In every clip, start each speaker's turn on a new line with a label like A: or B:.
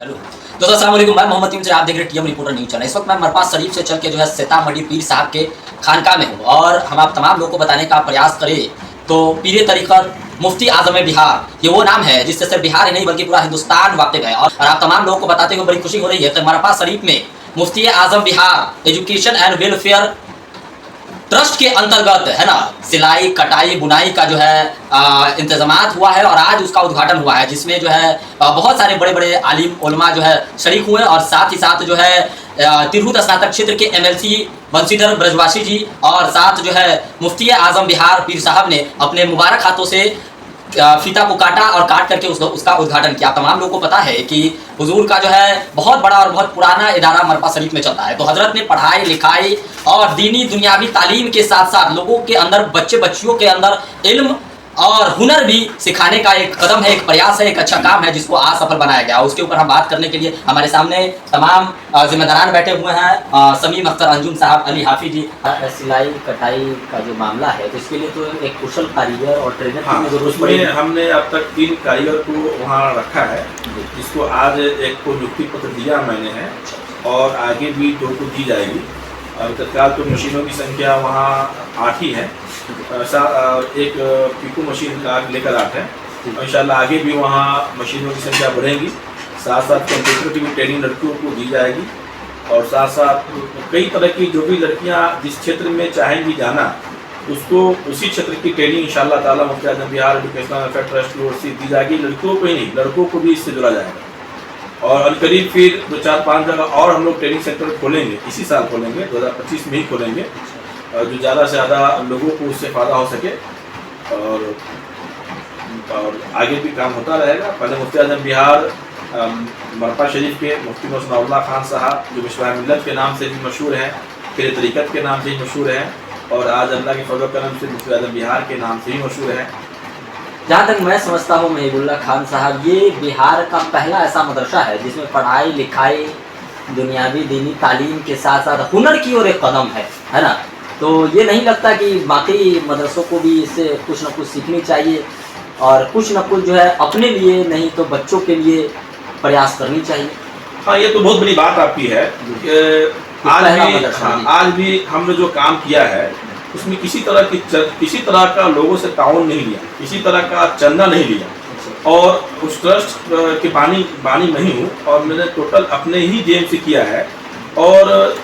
A: Hello दोस्तों, अस्सलाम वालेकुम। मैं मोहम्मद यूं से आप देख रहे हैं टीएम रिपोर्टर न्यूज़ चैनल। इस वक्त मैं मरपास शरीफ से चल के जो है सीतामढ़ी पीर साहब के खानका में हूँ और हम आप तमाम लोगों को बताने का प्रयास करें तो पीर तरीक़त मुफ्ती आज़म बिहार ये वो नाम है जिससे सिर्फ बिहार ही नहीं बल्कि पूरा हिंदुस्तान वाकिफ है। और आप तमाम लोगों को बताते हुए बड़ी खुशी हो रही है कि मरपास शरीफ में Mufti Azam Bihar education and welfare trust के अंतर्गत है ना सिलाई कटाई बुनाई का जो है इंतजामात हुआ है और आज उसका उद्घाटन हुआ है, जिसमें जो है बहुत सारे बड़े बड़े आलिम उलमा जो है शरीक हुए और साथ ही साथ जो है तिरहुत स्नातक क्षेत्र के एमएलसी बंशीधर ब्रजवासी जी और साथ जो है मुफ्ती आज़म बिहार पीर साहब ने अपने मुबारक हाथों से फीता को काटा और काट करके उसका उद्घाटन किया। तमाम लोगों को पता है कि हुजूर का जो है बहुत बड़ा और बहुत पुराना इदारा मरपा शरीफ में चलता है, तो हजरत ने पढ़ाई लिखाई और दीनी दुनियावी तालीम के साथ साथ लोगों के अंदर बच्चे बच्चियों के अंदर इल्म और हुनर भी सिखाने का एक कदम है, एक प्रयास है, एक अच्छा काम है जिसको आज सफल बनाया गया। उसके ऊपर हम बात करने के लिए हमारे सामने तमाम जिम्मेदारान बैठे हुए हैं। समीम अख्तर अंजुम साहब, अली हाफिज जी। सिलाई कटाई का जो मामला है तो इसके लिए तो एक कुशल कारीगर और ट्रेनर की जरूरत पड़ेगी।
B: हमने अब तक 3 कारीगर को वहाँ रखा है, जिसको आज एक को नियुक्ति पत्र दिया मैंने है और आगे भी 2 को दी जाएगी। तत्काल तो मशीनों की संख्या वहाँ 8 ही है, एक पीको मशीन का लेकर 8 है। इंशाल्लाह आगे भी वहाँ मशीनों की संख्या बढ़ेगी, साथ साथ कंप्यूटर की भी ट्रेनिंग लड़कियों को दी जाएगी और साथ साथ कई तरह की जो भी लड़कियाँ जिस क्षेत्र में चाहेंगी जाना उसको उसी क्षेत्र की ट्रेनिंग इंशाल्लाह ताला मुफ्ती Azam Bihar educational welfare trust की ओर से दी जाएगी। लड़कियों को ही नहीं, लड़कों को भी इससे जुड़ा जाएगा और अनकरीब फिर 2-4-5 जगह और हम लोग ट्रेनिंग सेंटर खोलेंगे, इसी साल खोलेंगे, 2025 में ही खोलेंगे, जो ज़्यादा से ज़्यादा लोगों को उससे फ़ायदा हो सके और आगे भी काम होता रहेगा। पहले मुफ्ती आज़म बिहार मरपा शरीफ के मुफ्ती मोहसिन खान साहब जो मिशवाह मिल्लत के नाम से भी मशहूर हैं, फिर तरीक़त के नाम से भी मशहूर हैं और आज अल्लाह के फज़ल करम से मुफ्ती आज़म बिहार के नाम से ही मशहूर हैं।
A: जहाँ तक मैं समझता हूँ महिबुल्लाह खान साहब, ये बिहार का पहला ऐसा मदरसा है जिसमें पढ़ाई लिखाई दुनियावी दीनी तालीम के साथ साथ हुनर की ओर एक कदम है ना। तो ये नहीं लगता कि बाकी मदरसों को भी इससे कुछ न कुछ सीखनी चाहिए और कुछ न कुछ जो है अपने लिए नहीं तो बच्चों के लिए प्रयास करनी चाहिए।
B: हाँ, ये तो बहुत बड़ी बात आपकी है। आज भी हमने जो काम किया है उसमें किसी तरह का लोगों से ताउन नहीं लिया, किसी तरह का चंदा नहीं लिया और उस ट्रस्ट के बानी नहीं हूँ और मैंने टोटल अपने ही जेब से किया है और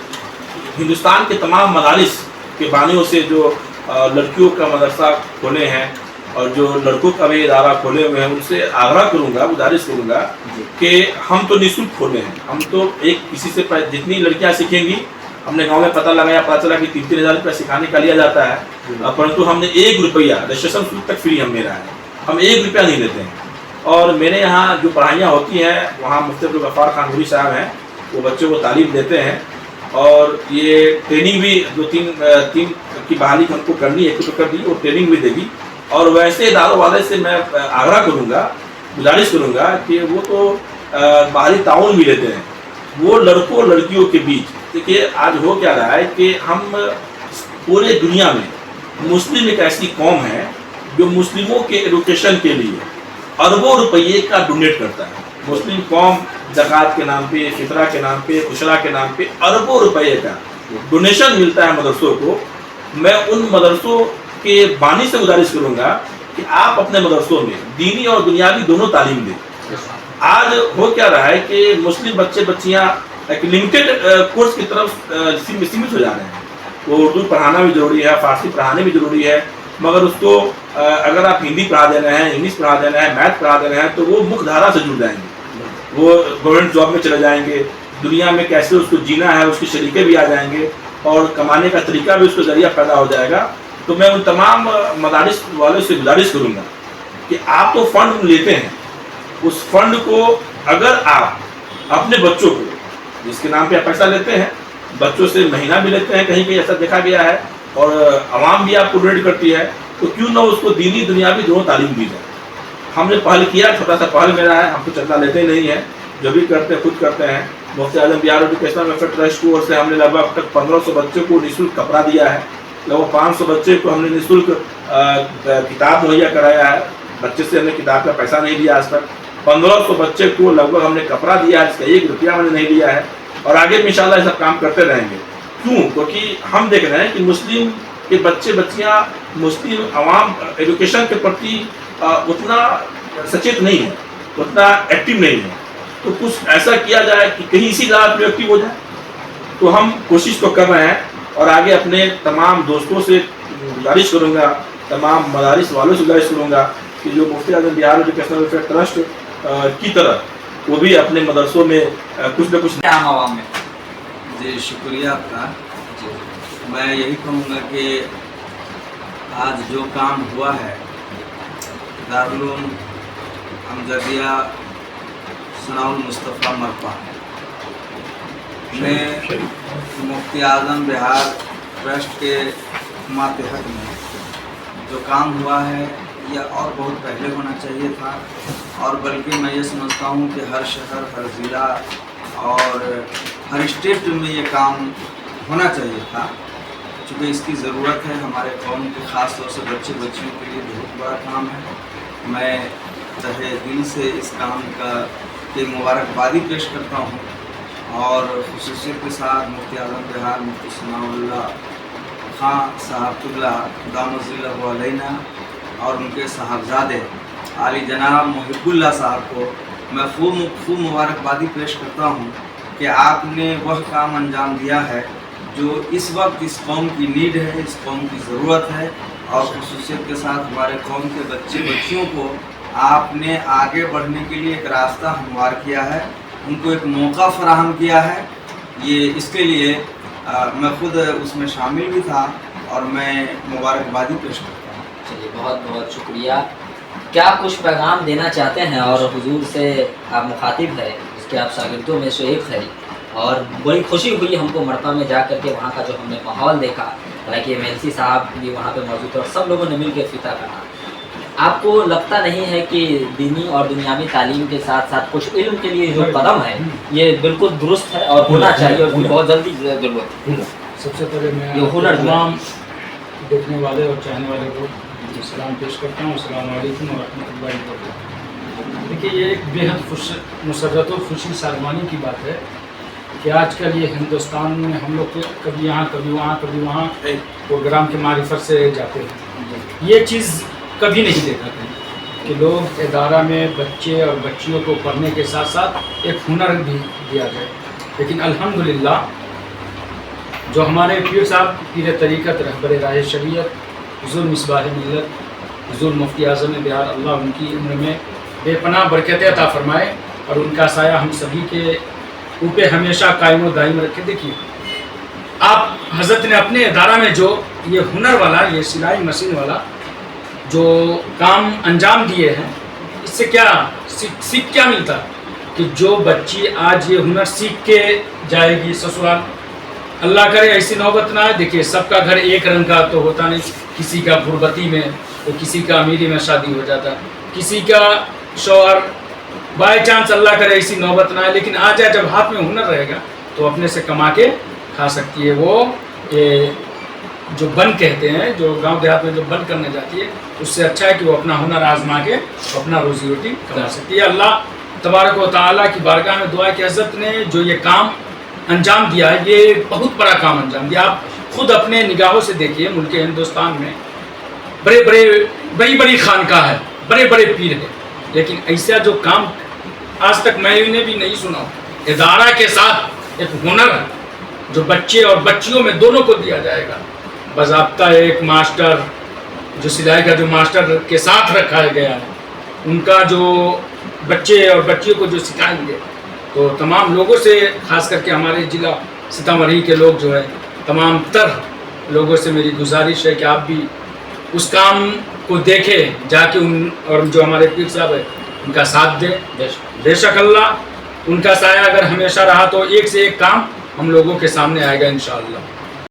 B: हिंदुस्तान के तमाम मदारिस के बानियों से जो लड़कियों का मदरसा खोले हैं और जो लड़कों का भी इदारा खोले हुए हैं उनसे आग्रह करूँगा, गुजारिश करूँगा कि हम तो निःशुल्क खोले हैं। हम तो एक किसी से जितनी लड़कियाँ सीखेंगी, हमने गांव में पता लगाया, पता चला कि 3-3 हज़ार रुपया सिखाने का लिया जाता है, परंतु हमने 1 रुपया रजिस्ट्रेशन शुल्क तक फ्री हम मेरा है, हम 1 रुपया नहीं लेते हैं। और मेरे यहाँ जो पढ़ाइयाँ होती हैं वहाँ मुफ्ती अब्दुल गफ्फार खानपुरी साहब हैं, वो बच्चों को तालीम देते हैं और ये ट्रेनिंग भी 2-3 की बहाली हमको करनी है, तो कर दी, वो ट्रेनिंग भी देगी। और वैसे इदारों वाले से मैं आग्रह करूँगा, गुजारिश करूँगा कि वो तो बाहरी ताउन भी लेते हैं, वो लड़कों लड़कियों के बीच। देखिए आज हो क्या रहा है कि हम पूरे दुनिया में मुस्लिम एक ऐसी कौम है जो मुस्लिमों के एजुकेशन के लिए अरबों रुपये का डोनेट करता है। मुस्लिम कौम ज़कात के नाम पे, फितरा के नाम पे, उशरा के नाम पे अरबों रुपये का डोनेशन मिलता है मदरसों को। मैं उन मदरसों के बानी से गुजारिश करूँगा कि आप अपने मदरसों में दीनी और दुनियावी दोनों तालीम दें। आज हो क्या रहा है कि मुस्लिम बच्चे बच्चियाँ एक लिमिटेड कोर्स की तरफ सीमित हो जा रहे हैं। वो उर्दू पढ़ाना भी ज़रूरी है, फारसी पढ़ाने भी ज़रूरी है, मगर उसको अगर आप हिंदी पढ़ा दे रहे हैं, इंग्लिश पढ़ा दे रहे हैं, मैथ पढ़ा दे रहे हैं तो वो मुख्य धारा से जुड़ जाएंगे, वो गवर्नमेंट जॉब में चले जाएंगे, दुनिया में कैसे उसको जीना है उसके शरीके भी आ जाएंगे और कमाने का तरीका भी उसको ज़रिया पैदा हो जाएगा। तो मैं उन तमाम मदारिस वालों से गुजारिश करूँगा कि आप तो फंड लेते हैं, उस फंड को अगर आप अपने बच्चों को, जिसके नाम पे आप पैसा लेते हैं, बच्चों से महीना भी लेते हैं, कहीं कहीं ऐसा देखा गया है, और आवाम भी आपको डोनेट करती है, तो क्यों ना उसको दीनी दुनियावी दोनों तालीम दी जाए। हमने पहल किया, छोटा सा पहल मेरा है, हम तो चंदा लेते ही नहीं है, जो भी करते हैं खुद करते हैं। मुफ्ती Azam Bihar educational welfare trust की ओर से हमने लगभग अब तक 1500 बच्चों को निःशुल्क कपड़ा दिया है, लगभग 500 बच्चे को हमने निःशुल्क किताब मुहैया कराया है। बच्चे से हमने किताब का पैसा नहीं लिया आज तक। 1500 बच्चे को लगभग हमने कपड़ा दिया है, इसका 1 रुपया मैंने नहीं लिया है, और आगे भी इंशाल्लाह ये सब काम करते रहेंगे। क्यों? क्योंकि हम देख रहे हैं कि मुस्लिम के बच्चे बच्चियां मुस्लिम आवाम एजुकेशन के प्रति उतना सचेत नहीं है, उतना एक्टिव नहीं है। तो कुछ ऐसा किया जाए कि कहीं इसी रात में एक्टिव हो जाए। तो हम कोशिश तो कर रहे हैं, और आगे अपने तमाम दोस्तों से गुजारिश करूँगा, तमाम मदारिस वालों से गुजारिश करूँगा कि जो मुफ्ती Azam Bihar educational welfare trust की तरह वो भी अपने मदरसों में कुछ न कुछ
C: आम आवाम में। जी शुक्रिया आपका। मैं यही कहूँगा कि आज जो काम हुआ है दारुल उलूम हमदर्दिया सनाउल मुस्तफ़ा मरपा में मुफ्ती आज़म बिहार ट्रस्ट के मातहत में जो काम हुआ है यह और बहुत पहले होना चाहिए था, और बल्कि मैं ये समझता हूँ कि हर शहर, हर ज़िला और हर स्टेट में ये काम होना चाहिए था, चूँकि इसकी ज़रूरत है हमारे कौम के, ख़ास तौर से बच्चे बच्चियों के लिए बहुत बड़ा काम है। मैं तहे दिल से इस काम की मुबारकबादी पेश करता हूँ, और ख़ुसूसियत के साथ मुफ्ती आज़म बिहार मुफ्ती सनाउल्लाह खां साहब दामज़िल्लहु अलैना और उनके साहबजादे आली जनाब मुहिब्बुल्लाह साहब को मैं खूब मुबारकबादी पेश करता हूँ कि आपने वह काम अंजाम दिया है जो इस वक्त इस कौम की नीड है, इस कौम की ज़रूरत है, और ख़ुसूसियत के साथ हमारे कौम के बच्चे बच्चियों को आपने आगे बढ़ने के लिए एक रास्ता हमवार किया है, उनको एक मौका फराहम किया है। ये इसके लिए मैं खुद उसमें शामिल भी था, और मैं मुबारकबादी पेश करता हूँ।
A: चलिए बहुत बहुत शुक्रिया। क्या कुछ पैगाम देना चाहते हैं? और हुजूर से आप मुखातिब है, इसके आप शागिर्दों में से एक है, और बड़ी खुशी हुई हमको मरपा में जा करके वहाँ का जो हमने माहौल देखा, हालांकि MLC साहब भी वहाँ पे मौजूद थे और सब लोगों ने मिल के फिता कहा। आपको लगता नहीं है कि दीनी और दुनियावी तालीम के साथ साथ कुछ इल्म के लिए जो कदम है ये बिल्कुल दुरुस्त है और होना चाहिए, और बहुत जल्दी ज़रूरत है?
D: सबसे पहले मैं
A: ये हुनर
D: तमाम देखने वाले और चाहने वाले को सलाम पेश करता हूँ। अस्सलाम वालेकुम व रहमतुल्लाहि व बरकातहू। देखिए, ये एक बेहद मुसर्रत और खुशी सालमानी की बात है कि आजकल ये हिंदुस्तान में हम लोग कभी यहाँ कभी वहाँ कभी वहाँ प्रोग्राम के मारिफत से जाते हैं। ये चीज़ कभी नहीं देखा था कि लोग इदारा में बच्चे और बच्चियों को पढ़ने के साथ साथ एक हुनर भी दिया जाए। लेकिन अल्हम्दुलिल्लाह जो हमारे पीर साहब पीर तरीक़त रहबर राह शरीयत हुज़ूर मिसबाह मिल्लत हुज़ूर मुफ्ती आज़म बिहार, अल्लाह उनकी उम्र में बेपनाह बरकतें अता फरमाए और उनका साया हम सभी के ऊपर हमेशा कायम व दायम रखे। देखिए, आप हज़रत ने अपने इदारा में जो ये हुनर वाला, ये सिलाई मशीन वाला जो काम अंजाम दिए हैं, इससे क्या सीख क्या मिलता कि जो बच्ची आज ये हुनर सीख के जाएगी ससुराल, अल्लाह करे ऐसी नौबत ना है। देखिए, सबका घर एक रंग का तो होता नहीं, किसी का गुरबती में तो किसी का अमीरी में शादी हो जाता, किसी का शौहर बाय चांस, अल्लाह करे ऐसी नौबत ना है। लेकिन आज जब हाथ में हुनर रहेगा तो अपने से कमा के खा सकती है। वो जो बन कहते हैं, जो गांव देहात में जो बन करने जाती है, उससे अच्छा है कि वो अपना हुनर आजमा के अपना रोजी रोटी कमा सकती है। अल्लाह तबारक व तआला की बारगाह में दुआ है कि हज़रत ने जो ये काम अंजाम दिया है, ये बहुत बड़ा काम अंजाम दिया। आप खुद अपने निगाहों से देखिए, मुल्क हिंदुस्तान में बड़ी बड़ी खानकाह है, बड़े बड़े पीर हैं, लेकिन ऐसा जो काम आज तक मैंने भी नहीं सुना। इदारा के साथ एक हुनर जो बच्चे और बच्चियों में दोनों को दिया जाएगा, बाज़ाब्ता एक मास्टर जो सिलाई का जो मास्टर के साथ रखा गया है, उनका जो बच्चे और बच्चियों को जो सिखाएंगे, तो तमाम लोगों से, ख़ास करके हमारे ज़िला सीतामढ़ी के लोग जो है, तमाम तर लोगों से मेरी गुजारिश है कि आप भी उस काम को देखें जाके, उन और जो हमारे पीर साहब है उनका साथ दें। बेशक अल्लाह उनका साया अगर हमेशा रहा तो एक से एक काम हम लोगों के सामने आएगा इंशाअल्लाह।